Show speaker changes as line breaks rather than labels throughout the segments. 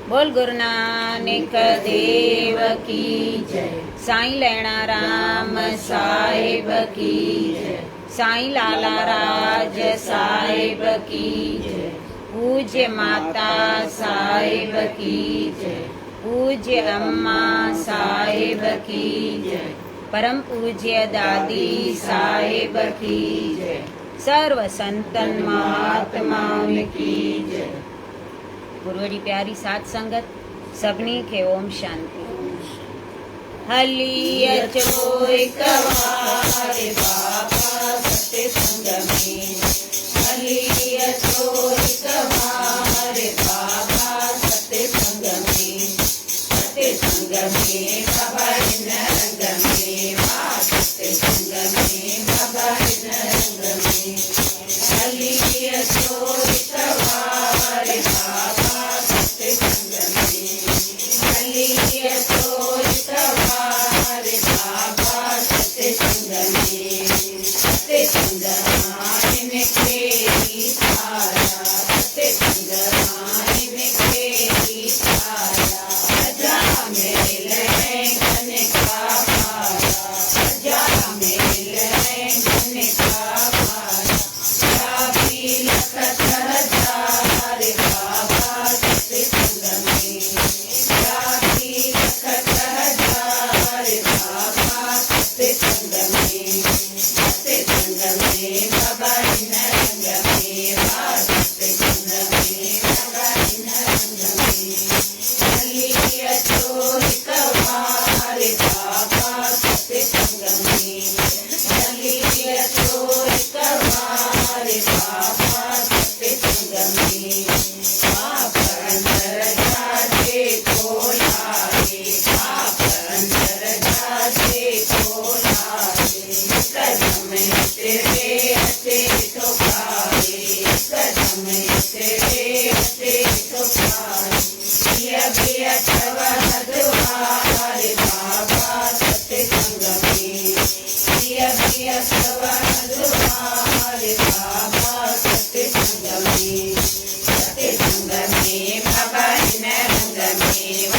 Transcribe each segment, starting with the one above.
बोल गुरु नानक देव की जय। साईं लैणा राम साहिब की जय। साईं लाला राज साहिब की जय। पूज्य माता साहिब की जय। पूज्य अम्मा साहिब की जय। परम पूज्य दादी साहिब की जय। सर्व संतन महात्माओं की जय। गुरुड़ी प्यारी साथ संगत सभिनी खे ओम शांति। हली अचो हिक वारे बाबा सत्य संग में। हली अचो हिक वारे बाबा सत्य संग में। सत्य संग में बाबा इन रंग में। सत्य संग में बाबा इन रंग में। हली अचो हिक वारे बाबा सत्य संग में। हली अचो हिक वारे बाबा सत्य संग में। सत्य संग में खेरी सारा। सत्य संग में खेरी सारा। अजा मेल है घन का पारा। अजा मेल है घन का पारा। चाबी लखत हजार बाबा सत्य संग में। चाबी लखत हजार बाबा सत्य संग में। सत्य संग में बाबा इन रंग में। सत्य संग में बाबा इन रंग में। हली अचो हिक वारे बाबा सत्य संग में। हली अचो हिक वारे बाबा सत्य संग में। पाप अंदर जाजे खोलावे। पाप अंदर जाजे खोलावे। कदम तेरे हथे ठोकावे। कदम तेरे हथे ठोकावे। भी अचव हद्वारे बाबा सत्य संग में। भी अचव हद्वारे बाबा सत्य संग में। सत्य संग में बाबा इन रंग में।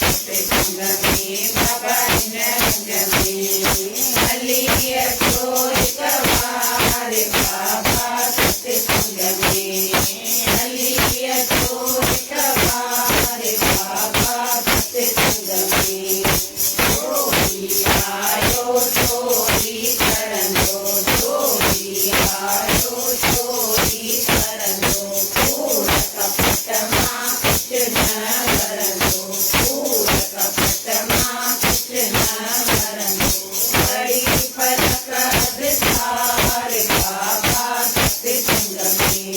सत्य संग में बाबा इन रंग में। हली अचो हिक वारे बाबा सत्य संग में। हली अचो हिक वारे बाबा सत्य संग में। जोड़ी आयो जोड़ी करंदो। जोड़ी आयो जोड़ी करंदो। कूड़ कपट मां कुछ न करंदो। कूड़ कपट मां कुछ न करंदो। बड़ी फलक अधसार बाबा सत्य संग में।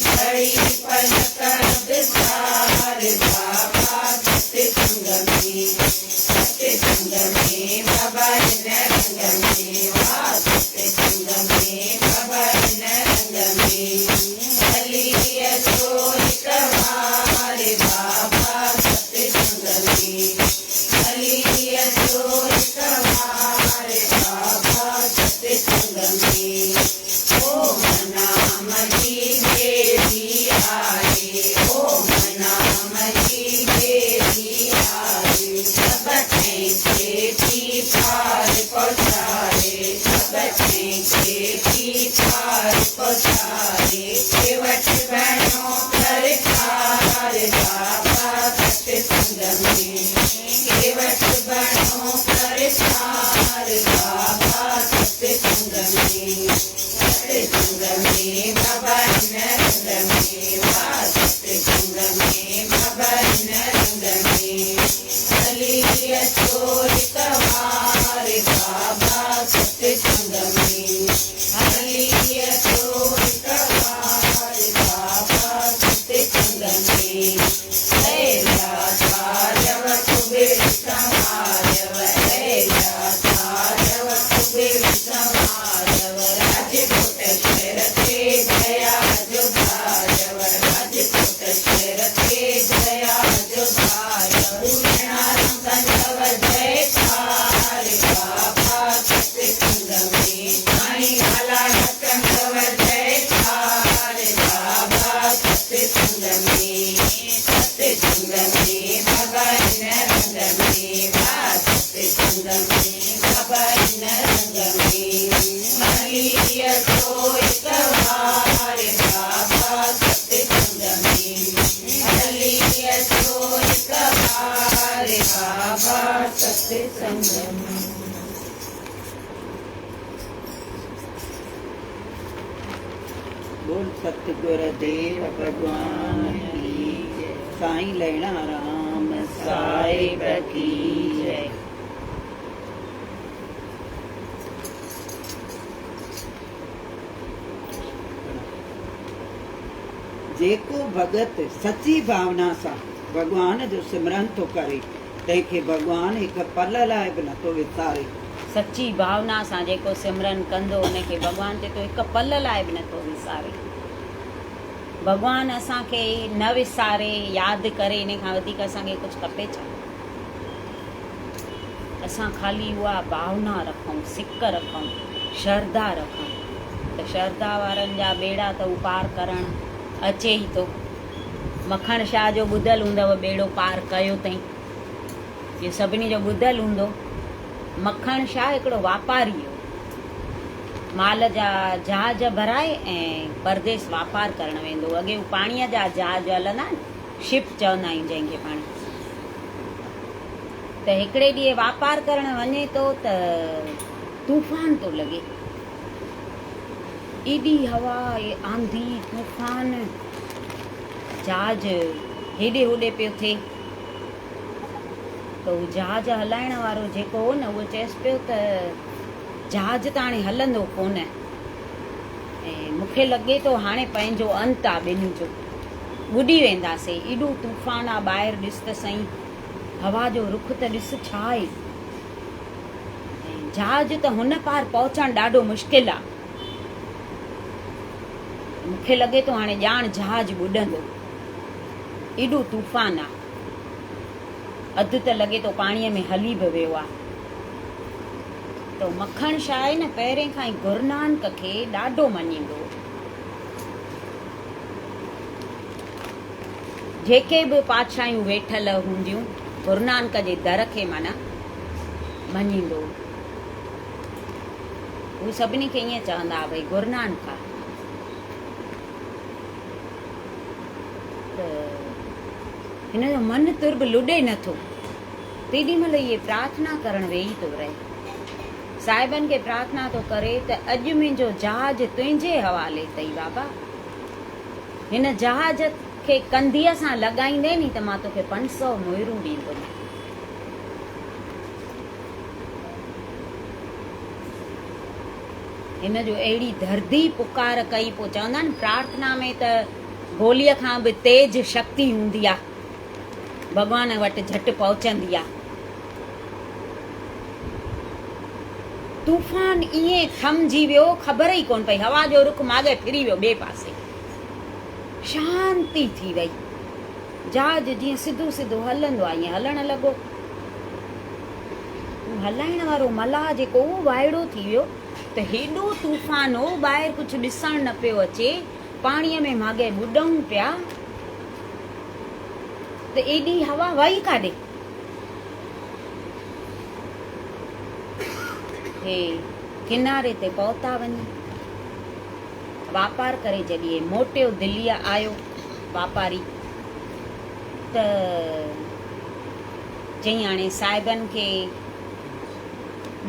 बड़ी फलक अधसार बाबा सत्य संग में। सत्य संग में बाबा इन रंग में। सत्य संग में बाबा इन रंग में। हली अचो हिक वारे बाबा सत्य संग में। हली अचो हिक वारे बाबा सत्य संग में। ओम नाम जी देवी आए। ओम नाम जी देवी आए। सब खेती पार पहुँचाए। सब खेती पार पहुँचाए। केवट बहनों पर खार बाबा सत्य संग में। केवट बहनों पर खार बाबा सत्य संग में। सत्य संग में बाबा इन रंग में। सत्य संग में बाबा इन रंग में। हली अचो हिक वारे बाबा सत्य संग में। हली अचो हिक वारे बाबा सत्य संग में। ऐला तारव कुबेर समारव। ऐला तारव कुबेर समारव। राजकोट शहर ते दया जो धारव। राजकोट शहर ते दया जो धारव। संगव जयकार बाबा सत्य संग में। साईं लाला संगव जयकार बाबा सत्य संग में। सत्य संग में बाबा इन रंग में बा सत्संग में बाबा इन रंग में हली अचो एक बार बाबा सत्संग में हली अचो एक बार बाबा सत्संग में।
बोल सतगुरुदेव भगवान की जय। साईं लैणा राम साहिब की जय। जेको भगत सची भावना सां भगवान जो सिमरन तो करे तंहिंखे भगवान हिकु पल लाइ बि नथो विसारे।
सची भावना सां जेको सिमरन कंदो उनखे भॻवान चए थो हिकु पल लाइ बि नथो विसारे। भॻवान असांखे न विसारे यादि करे इन खां वधीक असांखे कुझु खपे छा। असां ख़ाली उहा भावना रखूं, सिक रखूं, श्रद्धा रखूं त श्रद्धा वारनि जा ॿेड़ा त पार करणु अचे ई थो। मखण शाह जो ॿुधल हूंदव ॿेड़ो पार कयो अथई, इहो सभिनी जो ॿुधल हूंदो। मखण शाह हिकिड़ो वापारी हो, माल जा जहाज भराए ऐं परदेस वापार करणु वेंदो। अॻे हू पाणीअ जा जहाज हलंदा आहिनि, शिप चवंदा आहियूं जंहिंखे पाण। त हिकिड़े ॾींहुं वापार करणु वञे थो त तूफ़ान थो लॻे, एॾी हवा, आंधी, तूफ़ान, जहाज हेॾे होॾे पियो थिए। त उहो जहाज हलाइण वारो जेको हो न उहो चएसि पियो त जहाज त हाणे हलंदो कोन ऐं मूंखे लॻे थो हाणे पंहिंजो अंत आहे ॿिन्ही जो, ॿुॾी वेंदासीं। एॾो तूफ़ान आहे ॿाहिरि, ॾिस त सही हवा जो रुख त ॾिस छा आहे। ऐं जहाज त हुन पार पहुचणु ॾाढो मुश्किल आहे। मूंखे लॻे थो हाणे ॼाण जहाज ॿुॾंदो, एॾो तूफ़ान आहे। अधु त लॻे थो पाणीअ में हली बि वियो आहे। त मखण शाह आहे न पहिरें खां ई गुरु नानक खे ॾाढो मञींदो। जेके बि पातशाहियूं वेठल हूंदियूं गुरु नानक जे दर खे माना मञींदो। उहे सभिनी खे ईअं चवंदा भई गुरु नानक आहे। त हिन जो मन तुर बि लुॾे नथो। तेॾी महिल इहे प्रार्थना करणु वेही थो रहे, साहिबनि खे प्रार्थना थो करे त अॼु मुंहिंजो जहाज तुंहिंजे हवाले अथई बाबा। हिन जहाज खे कंधीअ सां लॻाईंदे नी त मां तोखे 500 मुहिरूं ॾींदुमि। हिन जो अहिड़ी दर्दी पुकार कई। पोइ चवंदा आहिनि प्रार्थना में त गोलीअ खां बि तेज शक्ति हूंदी आहे, भॻवान वटि झटि पहुचंदी आहे। तूफ़ान ईअं थमजी वियो, ख़बर ई कोन पई। हवा जो रुख माॻे फिरी वियो ॿिए पासे, शांती थी वई। जहाज जीअं सिधो सिधो हलंदो आहे ईअं हलणु लॻो। हलाइण वारो मलाह जेको उहो वाइड़ो थी वियो त हेॾो तूफ़ान हो, ॿाहिरि कुझु ॾिसणु न पियो अचे, पाणीअ में माॻे ॿुॾूं पिया। त एॾी हवा वई काॾे? हे किनारे ते पहुता वञी। वापार करे जॾहिं मोटियो दिल्लीअ आयो वापारी, त चई हाणे साहिबनि खे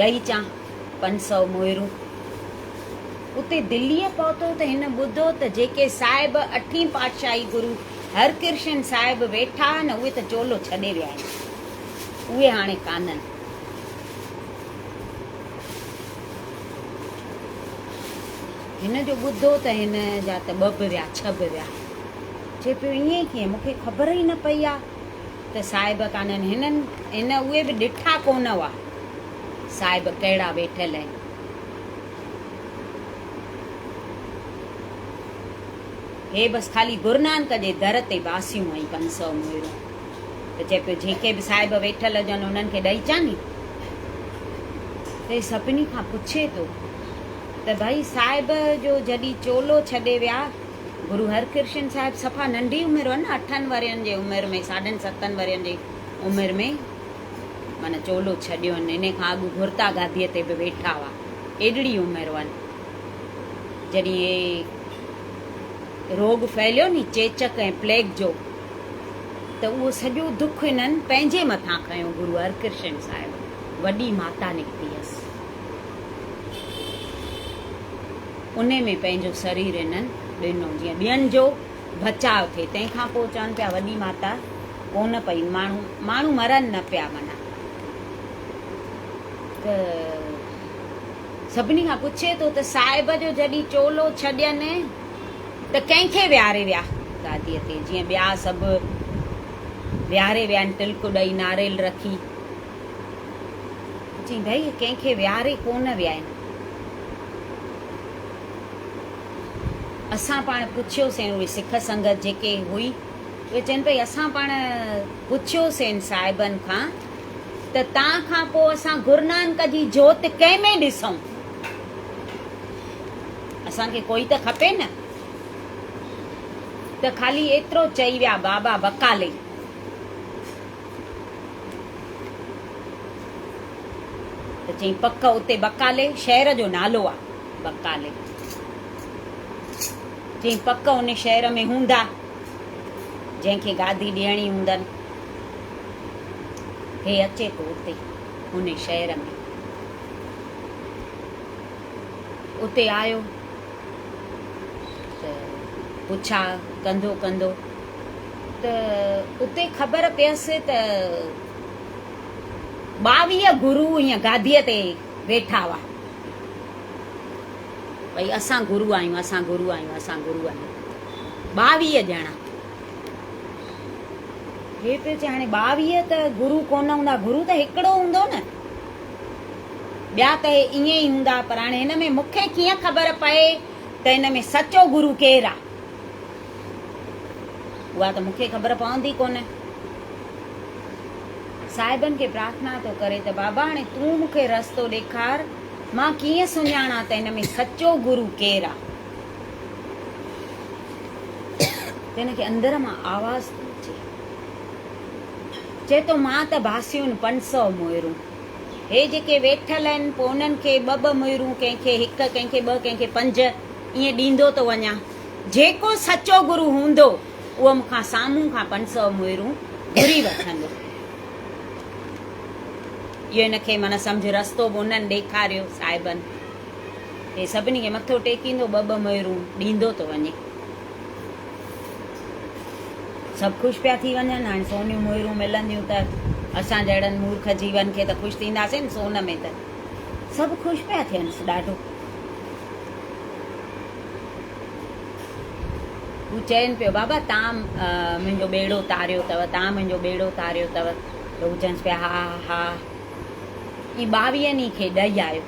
ॾेई अचां 500 मुहिरूं। उते दिल्लीअ पहुतो त हिन ॿुधो त जेके साहिब 8हीं पातशाही गुरु हरकृष्ण साहिब वेठा आहिनि उहे त चोलो छॾे विया आहिनि, उहे हाणे कान्हनि। हिन जो ॿुधो त हिन जा त 2 बि विया 6 बि विया। चए पियो ईअं कीअं, मूंखे ख़बर ई न पई आहे त साहिब कान्हनि। हिन उहे बि ॾिठा कोन हुआ साहिब कहिड़ा वेठल आहिनि। हे बसि ख़ाली गुरु नानक जे दर ते बासियूं ऐं 500 मुहिरूं। त चए पियो जेके बि साहिब वेठल हुजनि उन्हनि खे ॾेई अचां नी। त सभिनी खां पुछे थो त भई साहिब जो जॾहिं चोलो छॾे विया गुरु हरकृष्ण साहिब सफ़ा नंढी उमिरि हुआ न, 8 वरियनि जी उमिरि में, 7.5 वरियनि जी उमिरि में माना चोलो छॾियो। इन खां अॻु घुर्ता गादीअ ते बि वेठा हुआ, एॾड़ी उमिरि हुअनि। जॾहिं हे रोग फैलियो नी चेचक ऐं प्लेग जो, त उहो सॼो दुख हिननि पंहिंजे मथां खयो। गुरु हरकृष्ण साहिब वॾी माता निकिती हुअसि, उन में पंहिंजो शरीर हिननि ॾिनो जीअं ॿियनि जो बचाव थिए। तंहिंखां पोइ चवनि पिया वॾी माता कोन पई, माण्हू मरनि न पिया। माना त सभिनी खां पुछे थो त साहिब जो जॾहिं चोलो छॾियनि त कंहिंखे विहारे विया गादीअ ते, जीअं ॿिया सभु विहारे विया आहिनि, तिलक ॾेई नारेल रखी। चई भई कंहिंखे विहारे कोन विया आहिनि। असां पाण पुछियोसीं, उहे सिख संगत जेके हुई उहे चवनि पई असां पाण पुछियोसीं साहिबनि खां त तव्हां खां पोइ असां गुरु नानक जी जोति कंहिंमें ॾिसूं, असांखे कोई त खपे न। त ख़ाली एतिरो चई विया बाबा बकाले। त चई पक उते बकाले शहर जो नालो आहे बकाले। चई पक उन शहर में हूंदा जंहिंखे गादी ॾियणी हूंदनि। हे अचे थो उते उन शहर में। उते आयो त पुछा कंदो कंदो त उते ख़बर पियसि त 22 गुरु हीअं गादीअ ते वेठा हुआ। भई असां गुरु आहियूं, असां गुरु आहियूं, असां गुरु आहियूं। 22 ॼणा। हे पियो चए हाणे 22 त गुरु कोन हूंदा, गुरु त हिकिड़ो हूंदो न, ॿिया त ईअं ई हूंदा। पर हाणे हिन में मूंखे कीअं ख़बर पए त हिन में सचो गुरु केरु आहे, उहा त मूंखे ख़बर पवंदी कोन। साहिबनि खे प्रार्थना थो करे त बाबा हाणे तूं मूंखे रस्तो ॾेखार, मां कीअं सुञाणा त हिन में सचो गुरु केरु आहे। त हिनखे अंदर मां आवाज़ थो अचे, चए थो मां त भासियूं 500 मुहिरूं, हे जेके वेठल आहिनि पोइ उन्हनि खे 2 मुहिरूं, कंहिंखे 1, कंहिंखे 2, कंहिंखे 5 ईअं ॾींदो थो वञा। जेको सचो गुरु हूंदो उहो मूंखां साम्हूं खां 500 मुहिरूं घुरी वठंदो। इहो हिनखे माना सम्झ रस्तो बि उन्हनि ॾेखारियो साहिबनि। हे सभिनी खे मथो टेकींदो 2 मुहिरूं ॾींदो थो वञे। सभु ख़ुशि पिया थी वञनि। हाणे सोनियूं मुहिरूं मिलंदियूं त असां जहिड़नि मूर्ख जीवन खे त ख़ुशि थींदासीं न सोन में, त सभु ख़ुशि पिया थियनि ॾाढो। हू चइनि पियो बाबा तव्हां मुंहिंजो ॿेड़ो तारियो अथव, तव्हां मुंहिंजो ॿेड़ो तारियो अथव। त हू चवनि पिया हा हा। ई 22 खे ॾेई आयो।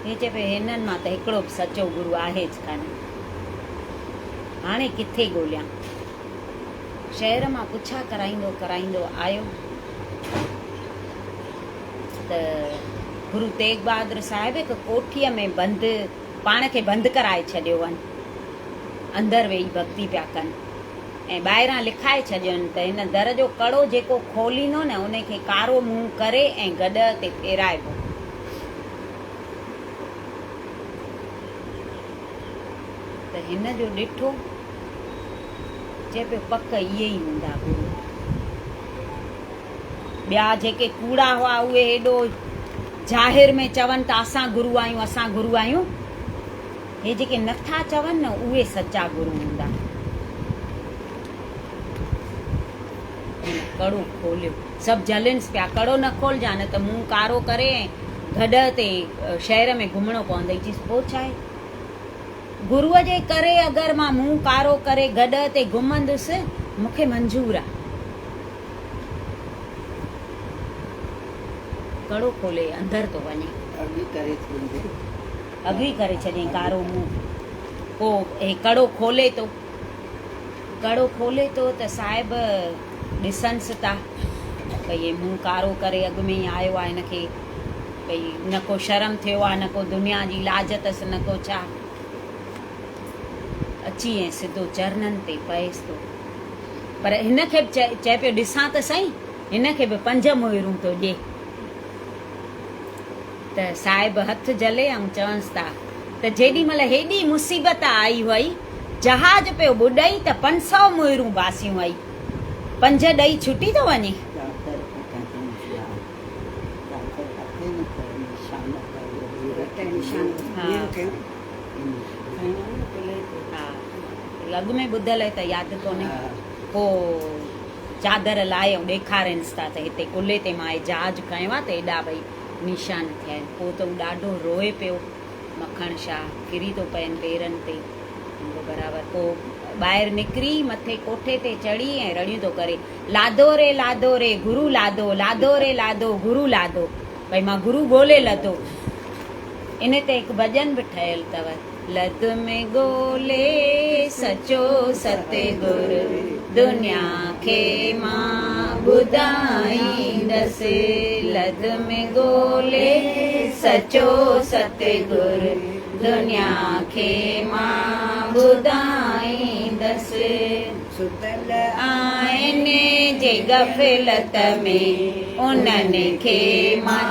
हे चए पियो हिननि मां त हिकिड़ो बि सचो गुरु आहे ज कान, हाणे किथे ॻोल्हियां। शहर मां पुछा कराईंदो कराईंदो आयो त गुरु तेग बहादुर साहिब हिकु कोठीअ में बंदि, पाण खे बंदि कराए छॾियो वञ, अंदरि वेही भक्ति पिया कनि ऐं ॿाहिरां लिखाए छॾियनि त हिन दर जो कड़ो जेको खोलींदो न उनखे कारो मुंहुं करे ऐं गॾ ते फेराइबो। त हिन जो ॾिठो, चए पियो पक इहे ई हूंदा गुरु। ॿिया जेके कूड़ा हुआ उहे हेॾो ज़ाहिर में चवनि त असां गुरु आहियूं, असां गुरु आहियूं। हे जेके नथा चवनि न उहे सचा गुरु हूंदा। कड़ो खोलियो, सभु जलन्स पिया, कड़ो न खोलजा न त मुंहुं कारो करे गॾ ते शहर में घुमणो पवंदई। चीस पोइ छा आहे, गुरूअ जे करे अगरि मां मुंहुं कारो करे गॾ ते घुमंदुसि मूंखे मंज़ूर आहे। कड़ो खोले अंदरि थो वञे, अघी करे छॾियईं कारो मुंहुं। पोइ हे कड़ो खोले थो, कड़ो खोले थो त साहिब ॾिसनिसि था भई हे मुंहुं कारो करे अॻु में ई आयो आहे, हिनखे भई न को शर्म थियो आहे, न को दुनिया जी लाज अथसि, न को छा। अची ऐं सिधो चरणनि ते पएसि थो। पर हिनखे बि चए पियो ॾिसां त सही, हिनखे बि 5 मुहिरूं थो ॾिए। त साहिब हथ जले ऐं चवनिसि था त जेॾी महिल हेॾी मुसीबत आई हुई, जहाज पियो ॿुॾई त 500 मुहिरूं बासियूं आई, 5 ॾेई छुटी थो वञे। लॻ में ॿुधल आहे त यादि कोन्हे। पोइ चादर लाहे ऐं ॾेखारीनिसि था त हिते कुल्हे ते मां जहाज खयो आहे त एॾा भई निशान थिया आहिनि। पोइ त हू ॾाढो रोए पियो, मखण शाह किरी थो पइनि पेरनि ते बराबरि। पोइ ॿाहिरि निकिरी मथे कोठे ते चढ़ी ऐं रड़ियूं थो करे, लादो रे गुरू लादो, लादो रे लादो गुरू लादो, भई मां गुरू ॻोल्हे लधो। इन ते हिकु भॼन बि ठहियलु अथव, लद में ॻोल्हे सचो सतगुर, दुनिया खे मां ॿुधाईंदसि। लद में ॻोल्हे सचो सतगुर, दुनिया खे मां ॿुधाईंदसि। सुतल आहिनि जे गफ़लत में, उन्हनि खे मां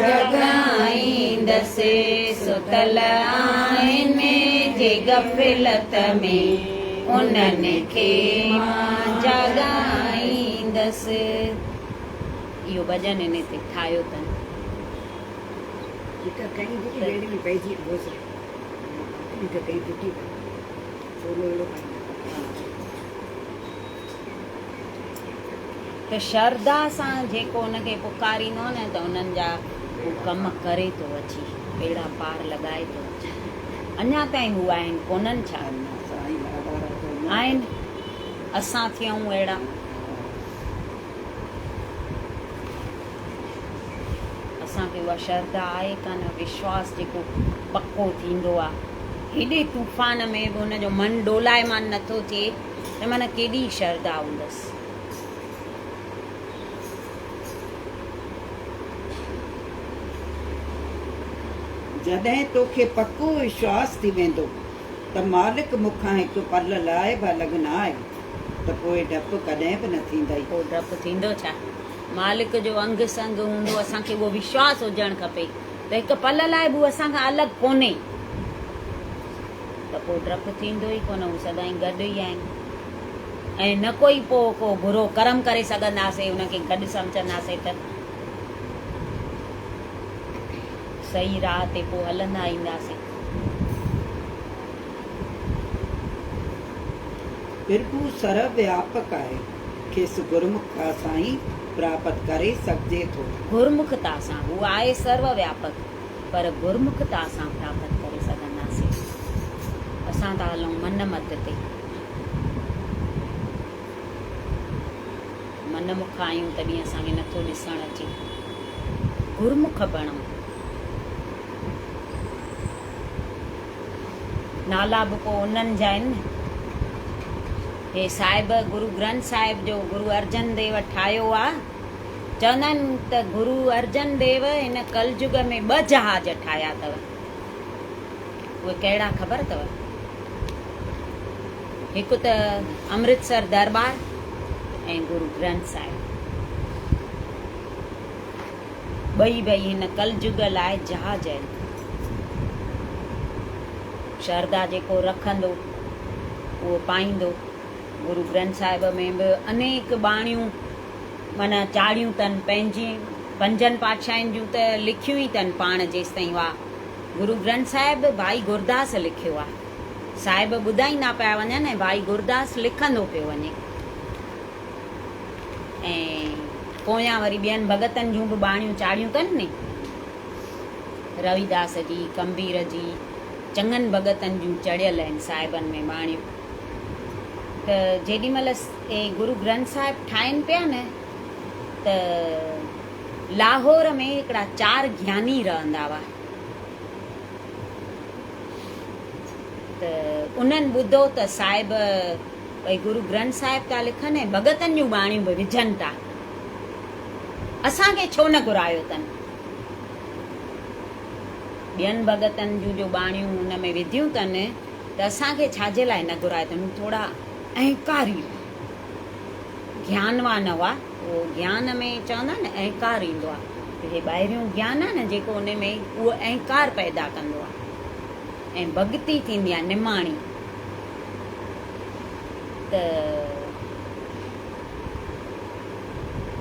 जगाईंदसि। सुतल आहिनि जे गफ़लत में, उन्हनि खे मां जगाईंदसि। इहो भॼन इन ते ठाहियो अथनि। त श्रद्धा सां जेको हुनखे पुकारींदो न, त उन्हनि जा कम करे थो अची, बेड़ा पार लॻाए थो अची। अञा ताईं हू आहिनि, कोन्हनि छा आहिनि, असां थियूं अहिड़ा। असांखे उहा श्रद्धा आहे कान, विश्वास जेको पक्को थींदो आहे। हेॾे तूफ़ान में बि हुनजो मन डोलायमान नथो थिए, त माना केॾी श्रद्धा हूंदसि।
जॾहिं तोखे पको विश्वास थी वेंदो त मालिक मूंखां हिकु पल लाइ बि अलॻि न आहे, त पोइ डपु कॾहिं बि न थींदई।
पोइ डपु थींदो छा? मालिक जो अंग संग हूंदो, असांखे उहो विश्वास हुजणु खपे त हिकु पल लाइ बि असांखां अलॻि कोन्हे, त पोइ डपु थींदो ई कोन। हू सदाईं गॾु ई आहिनि। ऐं न कोई पोइ को बुरो कर्म करे सघंदासीं, हुनखे गॾु सम्झंदासीं त सही राह ते पोइ हलंदा ईंदासीं।
प्रभु सर्वव्यापक आहे, खेसि गुरमुखता सां ई प्राप्त करे सघिजे थो।
गुरमुखता सां, हू आहे सर्वव्यापक, पर गुरमुखता सां प्राप्त करे सघंदासीं। असां था हलूं मन मत ते, मनमुख आहियूं तॾहिं असांखे नथो ॾिसणु अचे। गुरमुख बणूं। नाला बि पोइ उन्हनि जा आहिनि न। हे साहिब गुरु ग्रंथ साहिब जो गुरु अर्जन देव ठाहियो आहे। चवंदा आहिनि त गुरु अर्जन देव हिन कलयुग में 2 जहाज ठाहिया अथव। उहे कहिड़ा ख़बर अथव? हिकु त अमृतसर दरबार ऐं गुरु ग्रंथ साहिब। ॿई हिन कलयुग लाइ जहाज आहिनि। श्रद्धा जेको रखंदो उहो पाईंदो। गुरु ग्रंथ साहिब में बि अनेक बाणियूं माना चाढ़ियूं अथनि, पंहिंजी 5 पातशाहियुनि जूं त लिखियूं ई अथनि पाण जेसि ताईं हुआ। गुरु ग्रंथ साहिब भाई गुरदास लिखियो आहे। साहिब ॿुधाईंदा पिया वञनि ऐं भाई गुरदास लिखंदो पियो वञे। ऐं पोयां वरी ॿियनि भगतनि जूं बि बाणियूं चाढ़ियूं अथनि नी, रविदास जी, कम्बीर जी, चङनि भगतनि जूं चढ़ियल आहिनि साहिबनि में बाणियूं। त जेॾीमहिल गुरु ग्रंथ साहिब ठाहिनि पिया न, त लाहौर में हिकिड़ा 4 ज्ञानी रहंदा हुआ। त उन्हनि ॿुधो त साहिब भई गुरु ग्रंथ साहिब था लिखनि ऐं भगतनि जूं बाणियूं बि विझनि था, असांखे छो न घुरायो अथनि। ॿियनि भगतनि जूं जो बाणियूं हुन में विधियूं अथनि, त असांखे छाजे लाइ न घुरायो अथनि? थोरा अहंकारी हुआ, ज्ञानवान हुआ। उहो ज्ञान में चवंदा न अहंकार ईंदो आहे, त हे ॿाहिरियों ज्ञान आहे न जेको उन में उहो अहंकार पैदा कंदो आहे ऐं भॻती थींदी आहे निमाणी। त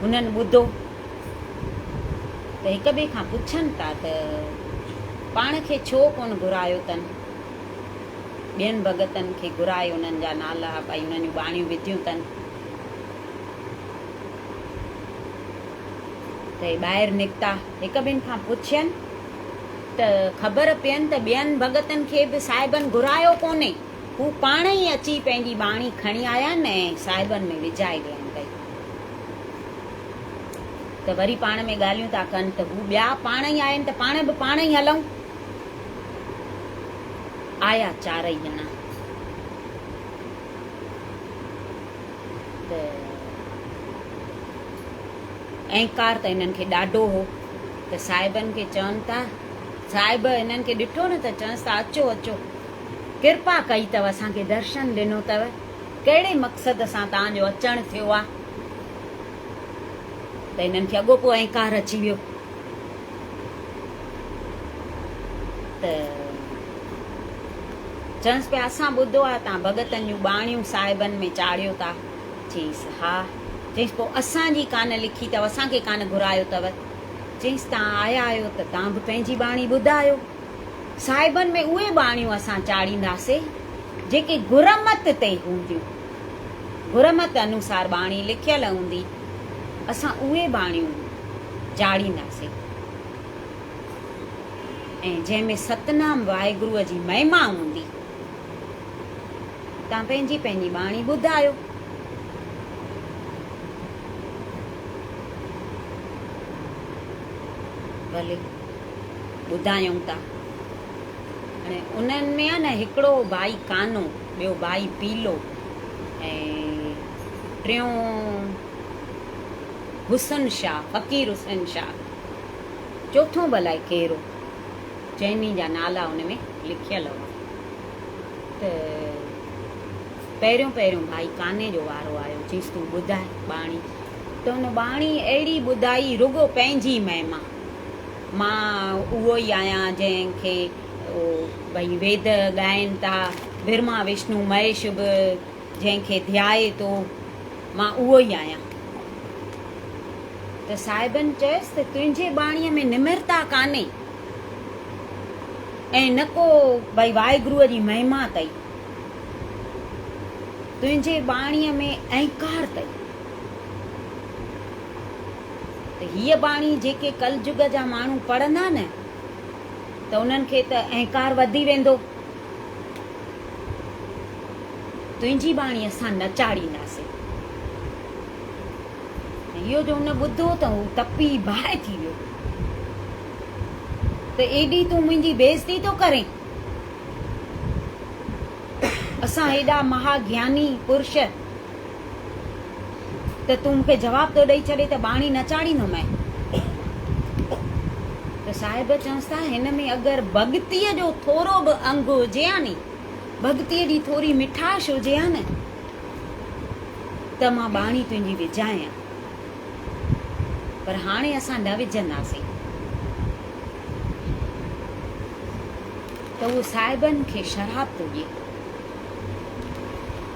हुननि ॿुधो त हिक ॿिए खां पुछनि था त पाण खे छो कोन घुरायो अथनि? ॿियनि भॻतनि खे घुराए उन्हनि जा नाला भई उन्हनि जूं बाणियूं विधियूं अथनि त हे ॿाहिरि निकिता, हिक ॿिनि खां पुछनि त ख़बर पियनि त ॿियनि भॻतनि खे बि साहिबनि घुरायो कोन्हे, हू पाण ई अची पंहिंजी बाणी खणी आया आहिनि ऐं साहिबनि में विझाए विया आहिनि। भई त वरी पाण में ॻाल्हियूं था कनि त हू ॿिया पाण ई आया आहिनि त पाण बि पाण ई हलूं। आया चारई ॼणा त अहंकार त हिननि खे ॾाढो हो त साहिबनि खे चवनि था, साहिब हिननि खे ॾिठो न त चवनि था अचो अचो, कृपा कई अथव, असांखे दर्शन ॾिनो अथव, कहिड़े मक़सद सां तव्हांजो अचणु थियो आहे? त हिननि खे अॻोपो अहंकार अची वियो। त चवंसि पिया असां ॿुधो आहे तव्हां भॻतनि जूं बाणियूं साहिबनि में चाढ़ियो था। चईसि हा। चईसि पोइ असांजी कान लिखी अथव, असांखे कान घुरायो अथव? चईसि तव्हां आया आहियो त तव्हां बि पंहिंजी बाणी ॿुधायो। साहिबनि में उहे बाणियूं असां चाढ़ींदासीं जेके गुरमत ते हूंदियूं, गुरमत अनुसार बाणी लिखियल हूंदी, असां उहे बाणियूं चाढ़ींदासीं ऐं जंहिंमें सतनाम वाहेगुरूअ जी महिमा हूंदी। तव्हां पंहिंजी पंहिंजी बाणी ॿुधायो। भले ॿुधायूं था। हाणे उन्हनि में आहे न हिकिड़ो भाई कानो, ॿियो भाई पीलो ऐं टियों हुसन शाह, फ़कीर हुसन शाह, चौथों भलाए कहिड़ो, चइनी जा नाला हुन में लिखियल हुआ। त पहिरियों पहिरियों भाई काने जो वारो आयो। चईसि तूं ॿुधाए बाणी। त हुन बाणी अहिड़ी ॿुधाई रुगो पंहिंजी महिमा, मां उहो ई आहियां जंहिंखे भई वेद ॻाइनि था, ब्रह्मा विष्णु महेश बि जंहिंखे ध्याए थो, मां उहो ई आहियां। त साहिबनि चयसि त तुंहिंजे बाणीअ में निमिरता कान्हे ऐं न को भई वाहेगुरूअ जी महिमा अथई, तुंहिंजे बाणीअ में अहंकार अथई। त हीअ बाणी जेके कलयुग जा माण्हू पढ़ंदा न त उन्हनि खे त अहंकार वधी वेंदो। तुंहिंजी बाणी असां न चाढ़ींदासीं। इहो जो हुन ॿुधो त हू तपी बाहि थी वियो त एॾी तूं मुंहिंजी बेइज़ती थो करें? असां हेॾा महाज्ञानी पुरुष त तूं मूंखे जवाब थो ॾेई छॾे त बाणी न चाढ़ींदोमांइ। त साहिब चवंसि था हिन में अगरि भॻतीअ जो थोरो बि अंग हुजे हा नी, भॻतीअ जी थोरी मिठास हुजे हा न, त मां बाणी तुंहिंजी विझायां, पर हाणे असां न विझंदासीं। त उहो साहिबनि खे शराब थो ॾिए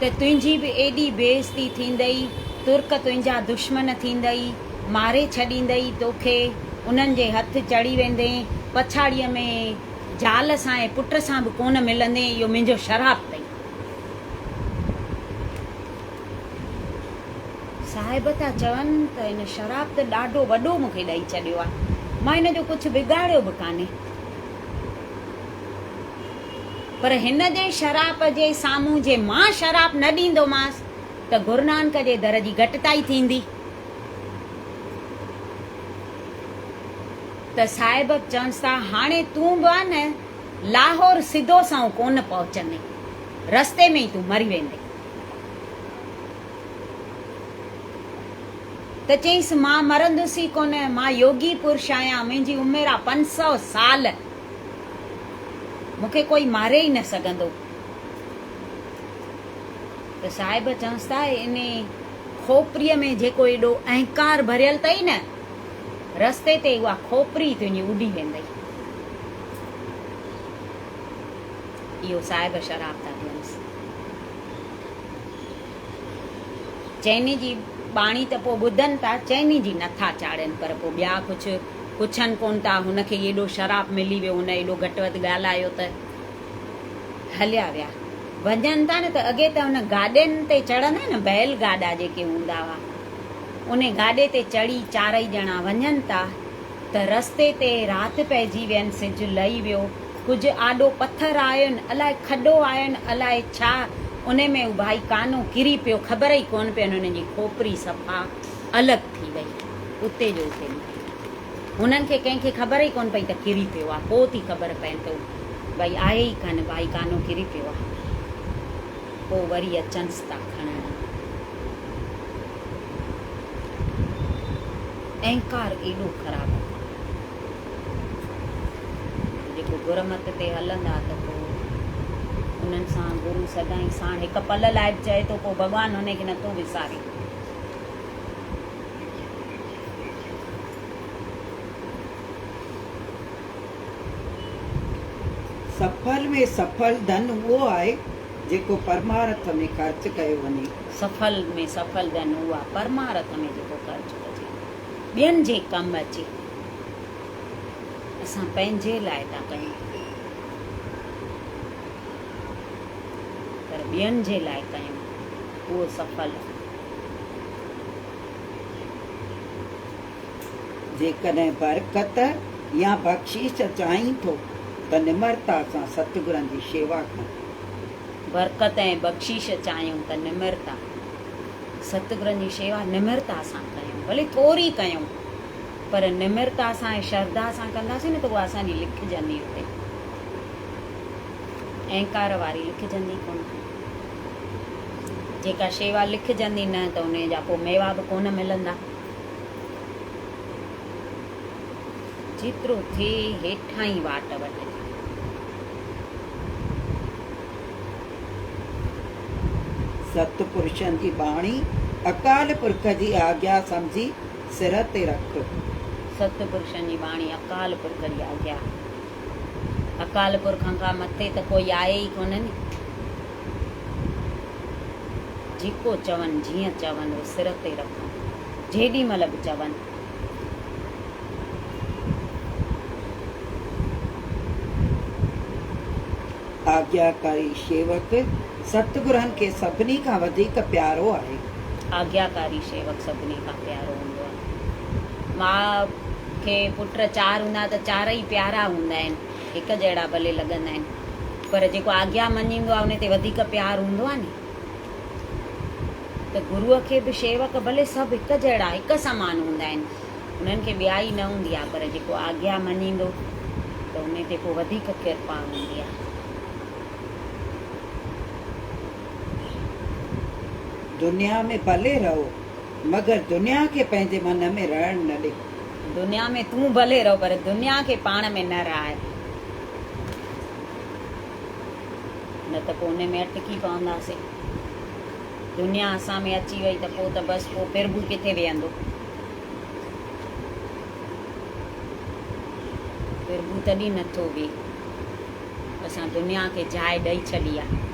त तुंहिंजी बि एॾी बेइज़ती थींदई, तुर्क तुंहिंजा दुश्मन थींदई, मारे छॾींदई तोखे, उन्हनि जे हथ चढ़ी वेंदे, पछाड़ीअ में ज़ाल सां ऐं पुट सां बि कोन मिलंदे, इहो मुंहिंजो शराब अथई। साहिब था चवनि त हिन शराब त ॾाढो वॾो मूंखे ॾेई छॾियो आहे, मां हिन जो कुझु बिगाड़ियो बि कान्हे, पर हिन जे शराब जे साम्हूं जे मां शराब न ॾींदोमांसि त गुरु नानक जे दर जी घटिताई थींदी। त साहिब चवंसि था हाणे तूं बि आहे न लाहौर सिधो सां कोन पहुचंदे, रस्ते में ई तूं मरी वेंदे। त चईसि मां मरंदुसि कोन, मां योगी पुरुष आहियां, मुंहिंजी उमिरि आहे 500 साल, मूंखे कोई मारे ई न सघंदो। साहिब चवंसि था इन खोपरीअ में जेको एॾो अहंकार भरियल अथई न, रस्ते ते उहा खोपरी तुंहिंजी उॾी वेंदई। इहो साहिब शराब था ॾियनिसि। चैनी जी बाणी त पोइ ॿुधनि था, चैनी जी नथा चाढ़नि, पर पोइ ॿिया कुझु पुछनि कोन था। हुनखे एॾो शराब मिली वियो, हुन एॾो घटि वधि ॻाल्हायो त हलिया विया। वञनि था न त अॻे त हुन गाॾियुनि ते चढ़ंदा न, बैल गाॾा जेके हूंदा हुआ, उन गाॾे ते चढ़ी चारई ॼणा वञनि था त रस्ते ते राति पइजी वियनि, सिज लही वियो, कुझु आॾो पथर आयुनि, अलाए खॾो आयुनि, अलाए छा, उन में भाई कानो किरी पियो, ख़बर ई कोन पियनि, हुननि जी खोपरी सफ़ा अलॻि थी वई, उते जो उते। हुननि खे कंहिंखे ख़बर ई कोन पई त किरी पियो आहे, पोइ थी ख़बर पवनि त भई आहे ई कान, भाई कानो किरी पियो आहे। पोइ वरी अचनिसि था खणण। अहंकार एॾो ख़राबु आहे। जेको गुरमत ते हलंदा त पोइ उन्हनि सां गुरू सदाईं साण हिकु पल लाइ बि चए थो, पोइ भॻवानु हुनखे नथो विसारे।
सफल में सफल धन उहो आहे जेको परमार्थ में ख़र्च कयो वञे।
सफल में सफल धन उहो आहे परमार्थ में जेको ख़र्च कजे, ॿियनि जे कमु अचे। असां पंहिंजे लाइ था कयूं, पर ॿियनि जे लाइ कयूं, उहो सफल आहे।
जेकॾहिं बरकत या बख़्शीश चाहीं थो त निमरता सां सतगुरनि जी शेवा कर।
बरकत ऐं बख़्शीश चाहियूं त निमरता, सतगुरनि जी शेवा निमरता सां कयूं, भले थोरी कयूं, पर निमरता सां ऐं श्रद्धा सां कंदासीं न त उहा असांजी लिखजंदी हुते। अहंकार वारी लिखजंदी कोन। जेका शेवा लिखजंदी न त उन जा पोइ मेवा बि कोन मिलंदा। जेतिरो थिए हेठां ई वाट वठे।
सतपुरुषनि जी बाणी अकाल पुरख जी आज्ञा सम्झी सिर ते रख।
सतपुरुषनि जी बाणी अकाल पुरख जी आज्ञा। अकाल पुरखनि खां मथे त कोई आहे ई कोन न। जेको चवनि, जीअं चवनि, उहो सिर ते रखनि, जेॾी महिल बि चवनि।
आज्ञाकारी सेवक सतगुरनि खे सभिनी खां वधीक प्यारो आहे।
आज्ञाकारी सेवक सभिनी खां प्यारो हूंदो आहे। माउ खे पुट 4 हूंदा त 4 ई प्यारा हूंदा आहिनि, हिकु जहिड़ा भले लॻंदा आहिनि, पर जेको आज्ञा मञींदो आहे उन ते वधीक प्यार हूंदो आहे न। त गुरूअ खे बि सेवक भले सभु हिकु जहिड़ा, हिकु समान हूंदा आहिनि, उन्हनि खे ॿियाई न हूंदी आहे, पर जेको आज्ञा मञींदो त उन ते पोइ वधीक कृपा हूंदी आहे।
दुनिया में भले रहो, मगर दुनिया खे पंहिंजे मन में रहण न ॾे।
दुनिया में तूं भले रहो, पर दुनिया खे पाण में न रहाए, न त पोइ उन में अटकी पवंदासीं। दुनिया असां में अची वई त पोइ त बसि पोइ प्रभु किथे वेहंदो। प्रभु तॾहिं नथो वेह, असां दुनिया खे जाइ ॾेई छॾी आहे।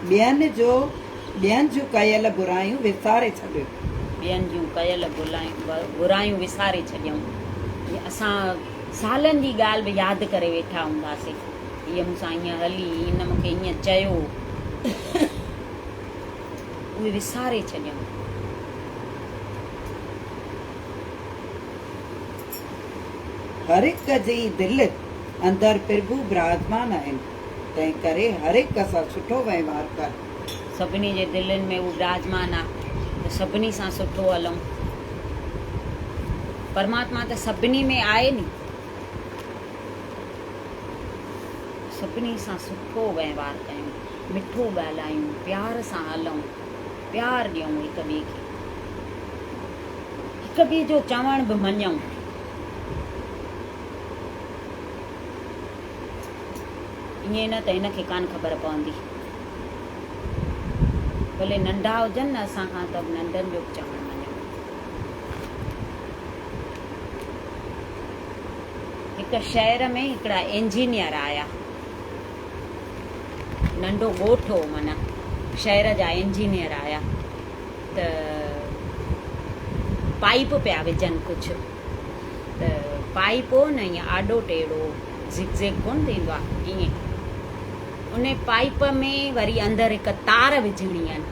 ॿियनि जूं कयल बुरायूं विसारे छॾियो।
ॿियनि जूं कयल बुरायूं विसारे छॾियऊं। असां सालनि जी ॻाल्हि बि यादि करे वेठा हूंदासीं, हीअ मूंसां हीअं हली, हिन मूंखे हीअं चयो, उहे विसारे छॾियऊं।
हर हिक जी दिलि अंदरि प्रभु विराजमान आहिनि, तंहिं करे हर हिक सां सुठो वहिंवार कर।
सभिनी जे दिलनि में उहो विराजमान आहे, त सभिनी सां सुठो हलूं। परमात्मा त सभिनी में आहे नी। सभिनी सां सुठो वहिंवार कयूं, मिठो ॻाल्हायूं, प्यार सां हलूं, प्यार ॾियूं हिक ॿिए खे। हिक ॿिए जो चवण बि मञूं। ईअं न त हिनखे कान ख़बर पवंदी। भले नंढा हुजनि न असांखां त नंढनि जो बि चवण मञूं। हिकु शहर में हिकिड़ा इंजीनियर आया, नंढो ॻोठ हो, माना शहर जा इंजीनियर आया त पाइप पिया विझनि कुझु, त पाइप हो न ईअं आॾो टेढ़ो ज़िगज़ेग कोन थींदो आहे ईअं, उन पाइप में वरी अंदरि हिकु तार विझणी आहिनि,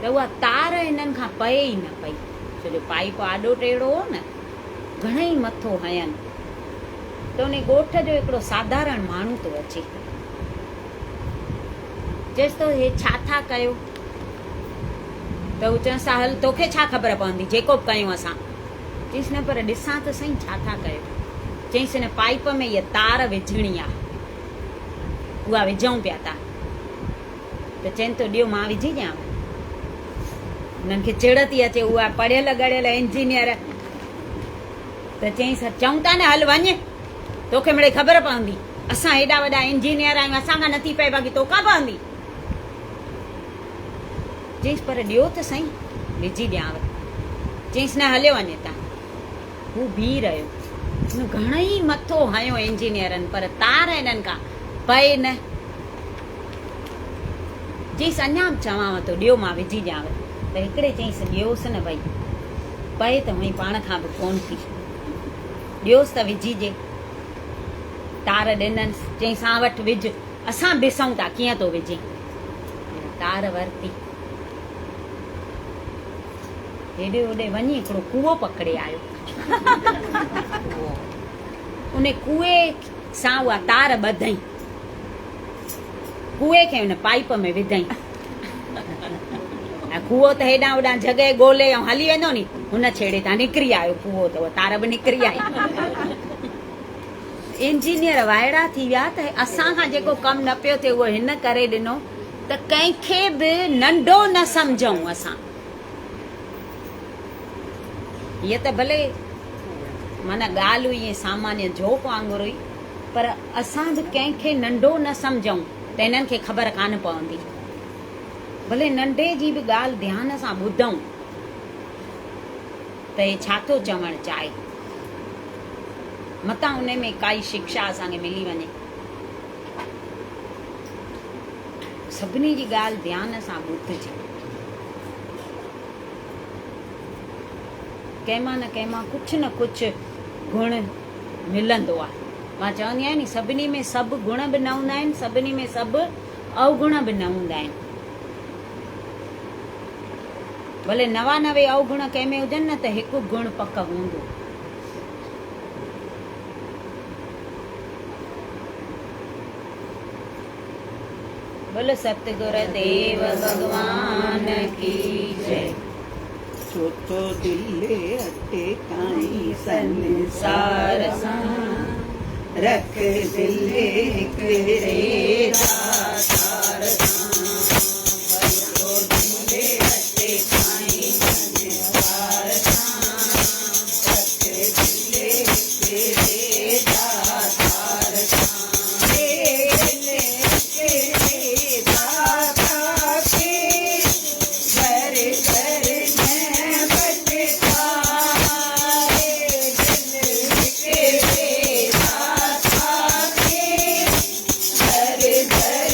त उहा तार हिननि खां पए ई न पई, छो जो पाइप आॾो टेढ़ो हो न, घणेई मथो हयनि। त उन ॻोठ जो हिकिड़ो साधारण माण्हू थो अचे, चएसि थो हे छा था कयो? त हू चवंसि था हल तोखे छा ख़बर पवंदी, जेको बि कयूं असां। चईसि न पर ॾिसां त सही छा था कयो। चईसि हिन पाइप में इहा तार विझणी आहे, उहा विझूं पिया था। त चवनि थो ॾियो मां विझी ॾियां। हुननि खे चिड़ थी अचे, उहा पढ़ियल गढ़ियल इंजीनियर। त चईसि चऊं था न हल वञ, तोखे मिड़े ख़बर पवंदी, असां हेॾा वॾा इंजीनियर आहियूं, असांखां नथी पए, बाक़ी तोखां पवंदी। चईसि पर ॾियो त सही विझी ॾियांव। चईसि न हलियो वञे तव्हां। हू बीह रहियो, हुन घणेई मथो हयो इंजीनियरनि, पर तार हिननि खां पए न। चईसि अञा बि चवांव थो ॾियो मां विझी ॾियांव। त हिकिड़े चईसि ॾियोसि न भई, पए त हुई पाण खां बि कोन थी, ॾियोसि त विझी ॾे। तार ॾिनसि, चईसि हा वटि विझ, असां ॾिसूं था कीअं थो विझे। तार वरिती, हेॾे होॾे वञी हिकिड़ो कूओ पकड़े आयो। उन कूए सां उहा तार ॿधई, कूए खे हुन पाइप में विधई। ऐं कूओ त हेॾां होॾां जॻह ॻोल्हे ऐं हली वेंदो नी, हुन छेड़े तां निकिरी आयो कूओ, त उहा तार बि निकिरी आई। इंजीनियर वाइड़ा थी विया त असांखां जेको कमु न पियो थिए उहो हिन करे ॾिनो त कंहिंखे बि नंढो न सम्झूं असां। हीअ त भले माना ॻाल्हि हुई ईअं सामान्य जोक वांगुरु हुई, पर असां बि कंहिंखे नंढो न सम्झूं त हिननि खे ख़बर कान पवंदी। भले नंढे जी बि ॻाल्हि ध्यान सां ॿुधूं त हे छा थो चवणु चाहे, मतां उन में काई शिक्षा असांखे मिली वञे। सभिनी जी ॻाल्हि ध्यान सां ॿुधजे, कंहिंमां न कंहिंमां कुझु न कुझु गुण मिलंदो आहे। मां चवंदी आहियां नी सभिनी में सभु गुण बि न हूंदा आहिनि, सभिनी में सभु अवगुण बि न हूंदा आहिनि। भले 99 अवगुण कंहिं में हुजनि न, त हिकु गुण पक हूंदो। बोलो सतगुर देव भगवान की जय।
छो तो दिले अटे काई संसार सां, रख दिले हिकिड़े दातार सां। छो दिले अटे काई संसार सां, रख दिले हिकिड़े दातार सां। दिले हिकिड़े दाता के घर घर में बचता है। दिल हिकिड़े दाता के घर घर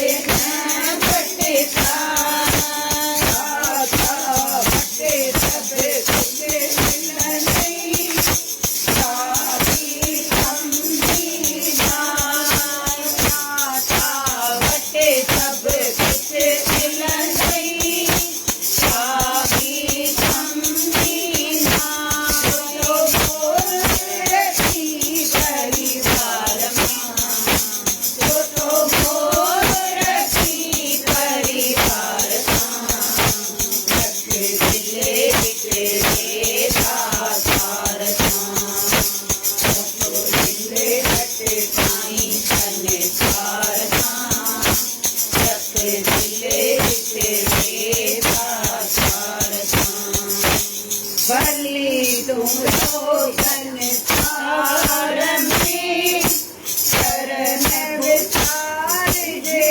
तुमरो संसार में शरण विचार जे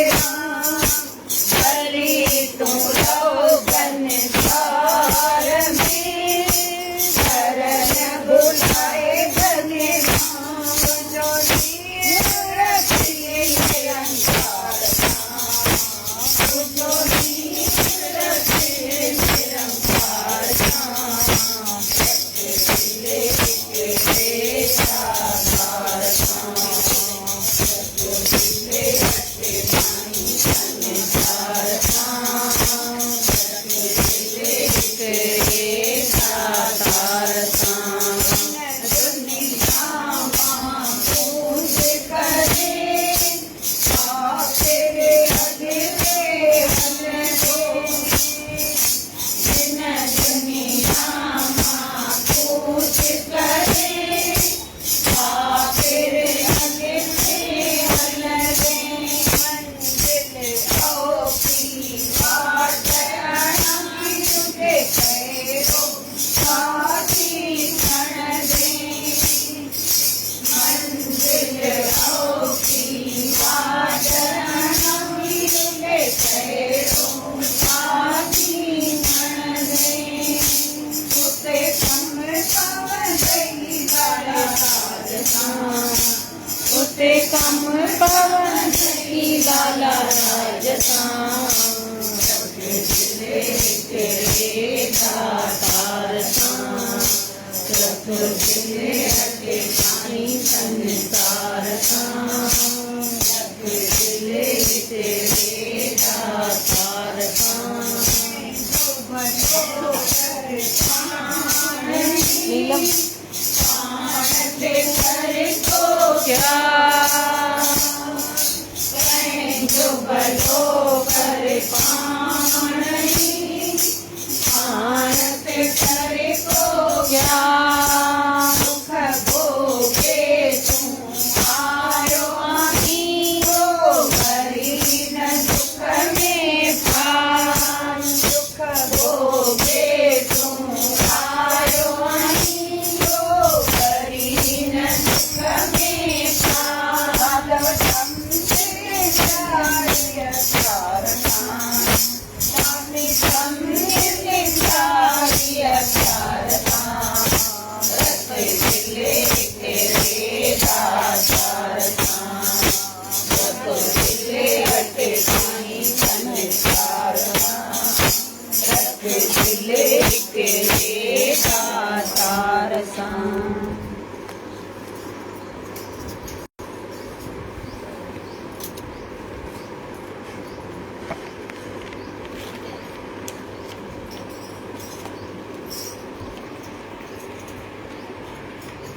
हरि तुमरो संसार में शरण बुलाए बने जो रखिए निरंकार जो रखिए निरंकार उते कम पवन की लाला राजस्थान तेरे दातार संसार तेरे दातार नीलम क्या